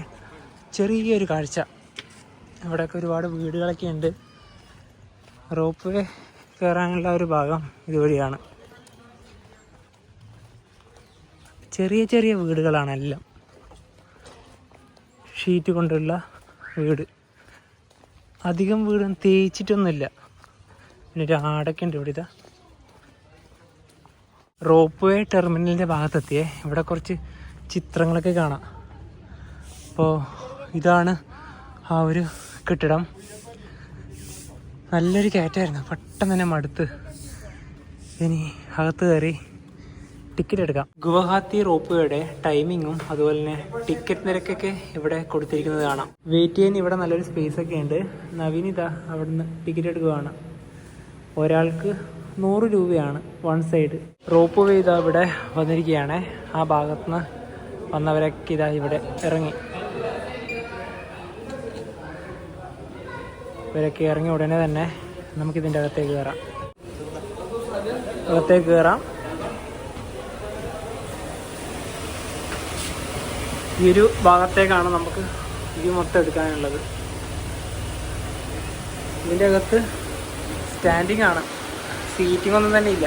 ചെറിയൊരു കാഴ്ച. ഇവിടെയൊക്കെ ഒരുപാട് വീടുകളൊക്കെ ഉണ്ട്. റോപ്പ് വേ കയറാനുള്ള ഒരു ഭാഗം ഇതുവഴിയാണ്. ചെറിയ ചെറിയ വീടുകളാണ് എല്ലാം. ഷീറ്റ് കൊണ്ടുള്ള വീട്. അധികം വീട് തേച്ചിട്ടൊന്നുമില്ല. പിന്നെ ഒരു ആടൊക്കെ ഉണ്ട് ഇവിടെ. ഇതാ റോപ്പ് വേ ടെർമിനലിൻ്റെ ഭാഗത്തെത്തിയേ. ഇവിടെ കുറച്ച് ചിത്രങ്ങളൊക്കെ കാണാം. അപ്പോൾ ഇതാണ് ആ ഒരു കെട്ടിടം. നല്ലൊരു കയറ്റായിരുന്നു. പെട്ടെന്ന് തന്നെ മടുത്ത് ഇനി അകത്ത് കയറി ടിക്കറ്റ് എടുക്കാം. ഗുവാഹത്തി റോപ്പ് വേയുടെ ടൈമിങ്ങും അതുപോലെ തന്നെ ടിക്കറ്റ് നിരക്കൊക്കെ ഇവിടെ കൊടുത്തിരിക്കുന്നത് കാണാം. വെയിറ്റ് ചെയ്യാൻ ഇവിടെ നല്ലൊരു സ്പേസ് ഒക്കെ ഉണ്ട്. നവീനിത അവിടുന്ന് ടിക്കറ്റ് എടുക്കുകയാണ്. ഒരാൾക്ക് 100 രൂപയാണ് 1 സൈഡ്. റോപ്പ് വേ ഇതാ ഇവിടെ വന്നിരിക്കുകയാണ്. ആ ഭാഗത്തുനിന്ന് വന്നവരൊക്കെ ഇതാ ഇവിടെ ഇറങ്ങി. ഇവരൊക്കെ ഇറങ്ങി ഉടനെ തന്നെ നമുക്കിതിൻ്റെ അകത്തേക്ക് കയറാം. അകത്തേക്ക് കയറാം. ഈ ഒരു ഭാഗത്തേക്കാണ് നമുക്ക് ഇത് മൊത്തം എടുക്കാനുള്ളത്. ഇതിൻ്റെ അകത്ത് സ്റ്റാൻഡിങ് ആണ്, സീറ്റിംഗ് ഒന്നും തന്നെ ഇല്ല.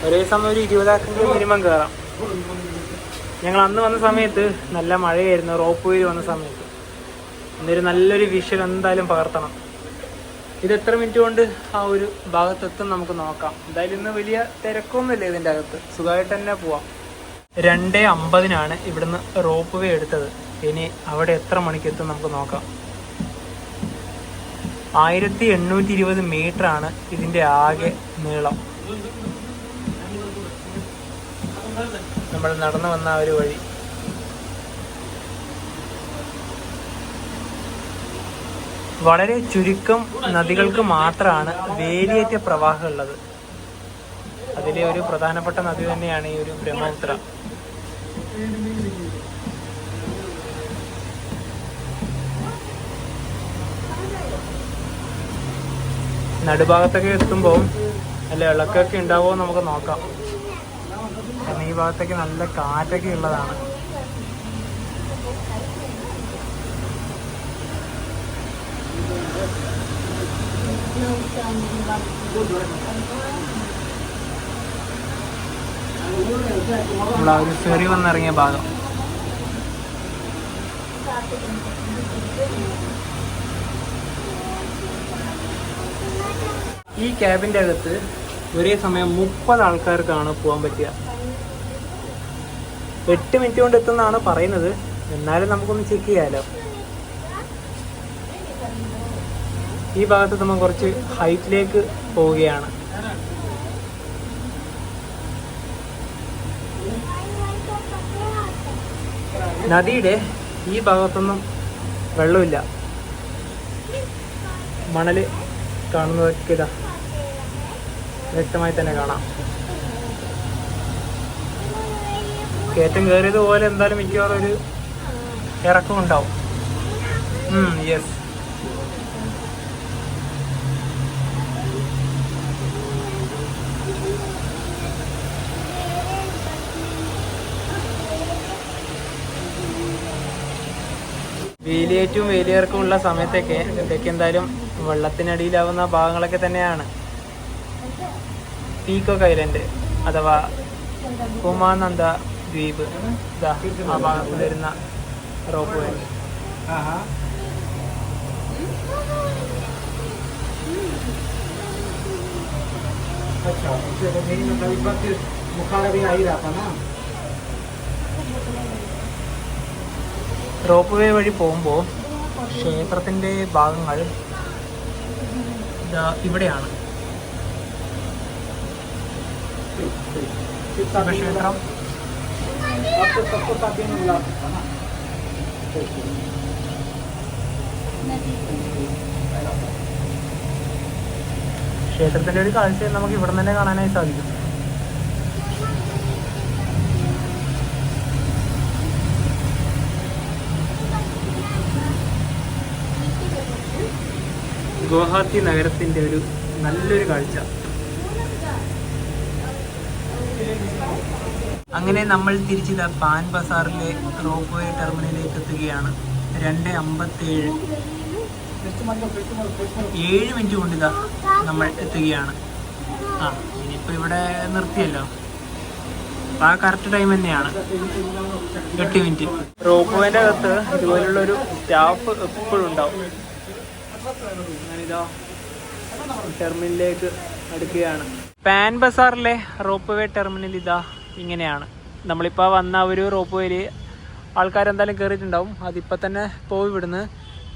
ഒരേ സമയം ഒരു 20 ആൾക്കെങ്കിലും മിനിമം കയറാം. ഞങ്ങൾ അന്ന് വന്ന സമയത്ത് നല്ല മഴയായിരുന്നു, റോപ്പ് വേയിൽ വന്ന സമയത്ത്. എന്നൊരു നല്ലൊരു വിഷ്വൽ എന്തായാലും പകർത്തണം. ഇത് എത്ര മിനിറ്റ് കൊണ്ട് ആ ഒരു ഭാഗത്തെത്തും നമുക്ക് നോക്കാം. എന്തായാലും ഇന്ന് വലിയ തിരക്കൊന്നുമില്ല ഇതിൻ്റെ അകത്ത്, സുഖമായിട്ട് തന്നെ പോവാം. 2:50 ഇവിടുന്ന് റോപ്പ് വേ എടുത്തത്. ഇനി അവിടെ എത്ര മണിക്ക് എത്തും നമുക്ക് നോക്കാം. 1820 മീറ്ററാണ് ഇതിൻ്റെ ആകെ നീളം. നമ്മൾ നടന്നു വന്ന ആ ഒരു വഴി. വളരെ ചുരുക്കം നദികൾക്ക് മാത്രമാണ് വേലിയേറ്റ പ്രവാഹം ഉള്ളത്. അതിലെ ഒരു പ്രധാനപ്പെട്ട നദി തന്നെയാണ് ഈ ഒരു ബ്രഹ്മപുത്ര. നടുഭാഗത്തൊക്കെ എത്തുമ്പോൾ നല്ല ഇളക്കൊക്കെ ഉണ്ടാവുമോ നമുക്ക് നോക്കാം. കാരണം ഈ ഭാഗത്തൊക്കെ നല്ല കാറ്റൊക്കെ ഉള്ളതാണ്. നമ്മൾ ആ ഒരു ഫെറി വന്നിറങ്ങിയ ഭാഗം. ഈ ക്യാബിൻ്റെ അകത്ത് ഒരേ സമയം 30 ആൾക്കാർക്കാണ് പോകാൻ പറ്റുക. 8 മിനിറ്റ് കൊണ്ട് എത്തുന്നതാണ് പറയുന്നത്. എന്നാലും നമുക്കൊന്ന് ചെക്ക് ചെയ്യാമല്ലോ. ഈ ഭാഗത്ത് നമ്മൾ കുറച്ച് ഹൈറ്റിലേക്ക് പോവുകയാണ്. നദിയുടെ ഈ ഭാഗത്തൊന്നും വെള്ളമില്ല. മണല് കാണുന്നതൊക്കെ ഇതാ വ്യക്തമായി തന്നെ കാണാം. കയറ്റം കയറിയതുപോലെ എന്തായാലും മിക്കവാറും ഒരു ഇറക്കം ഉണ്ടാവും. യെസ്, വേലിയേറ്റവും വേലിയിറക്കവും ഉള്ള സമയത്തൊക്കെ ഇതൊക്കെ എന്തായാലും വെള്ളത്തിനടിയിലാവുന്ന ഭാഗങ്ങളൊക്കെ തന്നെയാണ്. പീക്കോക്ക് ഐലൻഡ് അഥവാ ഉമാനന്ദ ദ്വീപ്, ആ ഭാഗത്ത് വരുന്ന റോപ്പ് വേ. റോപ്പ് വേ വഴി പോകുമ്പോൾ ക്ഷേത്രത്തിൻ്റെ ഭാഗങ്ങൾ ഇവിടെയാണ്. ശിവക്ഷേത്രം. ക്ഷേത്രത്തിൻ്റെ ഒരു കാഴ്ച നമുക്ക് ഇവിടെ തന്നെ കാണാനായി സാധിക്കും. ഗുവാഹത്തി നഗരത്തിൻ്റെ ഒരു നല്ലൊരു കാഴ്ച. അങ്ങനെ നമ്മൾ തിരിച്ചിത് പാൻ ബസാറിലെ റോപ്പ് വേ ടെർമിനലിലേക്ക് എത്തുകയാണ്. 2:57 7 മിനിറ്റ് കൊണ്ടിതാ നമ്മൾ എത്തുകയാണ്. ഇനിയിപ്പോൾ ഇവിടെ നിർത്തിയല്ലോ, അപ്പോൾ ആ കറക്റ്റ് ടൈം തന്നെയാണ്, 8 മിനിറ്റ്. റോപ്പ് വേൻ്റെ അകത്ത് ഇതുപോലുള്ളൊരു സ്റ്റാഫ് എപ്പോഴും ഉണ്ടാവും. ഞാനിതാ ടെർമിനലിലേക്ക് അടുക്കുകയാണ്. പാൻ ബസാറിലെ റോപ്പ് വേ ടെർമിനൽ ഇതാ ഇങ്ങനെയാണ്. നമ്മളിപ്പോൾ വന്ന ഒരു റോപ്പ് വേയിൽ ആൾക്കാരെന്തായാലും കയറിയിട്ടുണ്ടാവും. അതിപ്പോൾ തന്നെ പോയി വിടുന്ന്.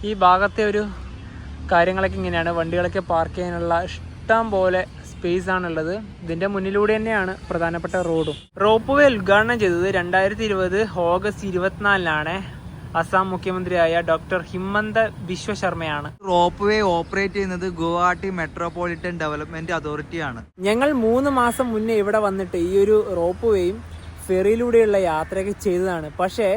ഈ ഭാഗത്തെ ഒരു കാര്യങ്ങളൊക്കെ ഇങ്ങനെയാണ്. വണ്ടികളൊക്കെ പാർക്ക് ചെയ്യാനുള്ള ഇഷ്ടം പോലെ സ്പേസ് ആണുള്ളത്. ഇതിൻ്റെ മുന്നിലൂടെ തന്നെയാണ് പ്രധാനപ്പെട്ട റോഡും. റോപ്പ് വേ ഉദ്ഘാടനം ചെയ്തത് 2020 ഓഗസ്റ്റ് 24 അസാം മുഖ്യമന്ത്രിയായ ഡോക്ടർ ഹിമന്ത ബിശ്വ ശർമ്മയാണ്. റോപ്പ് വേ ഓപ്പറേറ്റ് ചെയ്യുന്നത് ഗുവാഹട്ടി മെട്രോപൊളിറ്റൻ ഡെവലപ്മെന്റ് അതോറിറ്റിയാണ്. ഞങ്ങൾ 3 മാസം മുന്നേ ഇവിടെ വന്നിട്ട് ഈ ഒരു റോപ്പ് വേയും ഫെറിയിലൂടെയുള്ള യാത്രയൊക്കെ ചെയ്തതാണ്. പക്ഷേ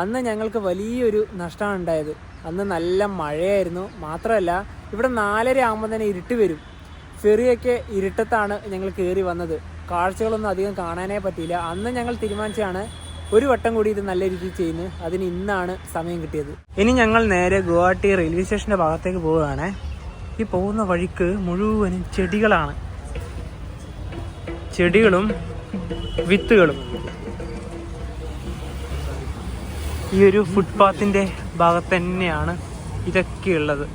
അന്ന് ഞങ്ങൾക്ക് വലിയൊരു നഷ്ടമാണ് ഉണ്ടായത്. അന്ന് നല്ല മഴയായിരുന്നു. മാത്രമല്ല ഇവിടെ 4:30 ആകുമ്പോൾ തന്നെ ഇരുട്ട് വരും. ഫെറിയൊക്കെ ഇരുട്ടത്താണ് ഞങ്ങൾ കയറി വന്നത്. കാഴ്ചകളൊന്നും അധികം കാണാനേ പറ്റിയില്ല. അന്ന് ഞങ്ങൾ തീരുമാനിച്ചാണ് ഒരു വട്ടം കൂടി ഇത് നല്ല രീതിയിൽ ചെയ്യുന്നത്. അതിന് ഇന്നാണ് സമയം കിട്ടിയത്. ഇനി ഞങ്ങൾ നേരെ ഗുവാഹട്ടി റെയിൽവേ സ്റ്റേഷൻ്റെ ഭാഗത്തേക്ക് പോവുകയാണ്. ഈ പോകുന്ന വഴിക്ക് മുഴുവനും ചെടികളാണ്, ചെടികളും വിത്തുകളും. ഈ ഒരു ഫുട്പാത്തിൻ്റെ ഭാഗത്ത് തന്നെയാണ് ഇതൊക്കെ ഉള്ളത്.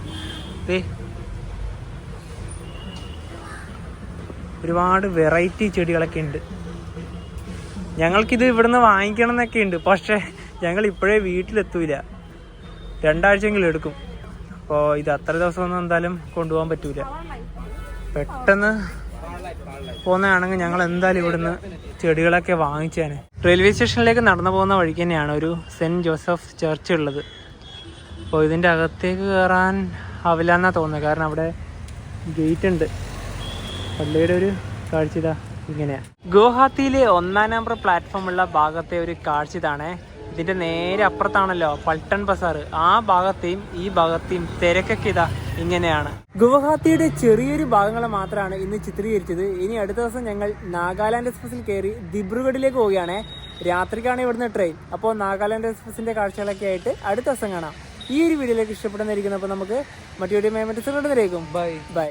ഒരുപാട് വെറൈറ്റി ചെടികളൊക്കെ ഉണ്ട്. ഞങ്ങൾക്കിത് ഇവിടുന്ന് വാങ്ങിക്കണം എന്നൊക്കെ ഉണ്ട്, പക്ഷേ ഞങ്ങൾ ഇപ്പോഴേ വീട്ടിലെത്തൂല, 2 ആഴ്ചയെങ്കിലും എടുക്കും. അപ്പോൾ ഇത് അത്ര ദിവസമൊന്നും എന്തായാലും കൊണ്ടുപോകാൻ പറ്റൂല. പെട്ടെന്ന് പോകുന്നതാണെങ്കിൽ ഞങ്ങൾ എന്തായാലും ഇവിടുന്ന് ചെടികളൊക്കെ വാങ്ങിച്ചേനെ. റെയിൽവേ സ്റ്റേഷനിലേക്ക് നടന്നു പോകുന്ന വഴിക്ക് തന്നെയാണ് ഒരു സെൻറ്റ് ജോസഫ് ചർച്ച് ഉള്ളത്. അപ്പോൾ ഇതിൻ്റെ അകത്തേക്ക് കയറാൻ ആവില്ല എന്നാണ് തോന്നുന്നത്, കാരണം അവിടെ ഗേറ്റ് ഉണ്ട്. പള്ളിയുടെ ഒരു കാഴ്ച ഇതാ ഇങ്ങനെയാണ്. ഗുവാഹത്തിയിലെ 1-ാം നമ്പർ പ്ലാറ്റ്ഫോമുള്ള ഭാഗത്തെ ഒരു കാഴ്ച ഇതാണ്. ഇതിൻ്റെ നേരെ അപ്പുറത്താണല്ലോ പൾട്ടൺ ബസാർ. ആ ഭാഗത്തെയും ഈ ഭാഗത്തെയും തിരക്കൊക്കെ ഇതാ ഇങ്ങനെയാണ്. ഗുവാഹത്തിയുടെ ചെറിയൊരു ഭാഗങ്ങൾ മാത്രമാണ് ഇന്ന് ചിത്രീകരിച്ചത്. ഇനി അടുത്ത ദിവസം ഞങ്ങൾ നാഗാലാൻഡ് എക്സ്പ്രസിൽ കയറി ദിബ്രുഗഡിലേക്ക് പോവുകയാണ്. രാത്രിക്കാണ് ഇവിടുന്ന് ട്രെയിൻ. അപ്പോൾ നാഗാലാൻഡ് എക്സ്പ്രസിൻ്റെ കാഴ്ചകളൊക്കെ ആയിട്ട് അടുത്ത ദിവസം കാണാം. ഈ ഒരു വീഡിയോയിലേക്ക് ഇഷ്ടപ്പെടുന്നതായിരിക്കും. അപ്പോൾ നമുക്ക് മറ്റൊരു മറ്റു ബൈ ബൈ.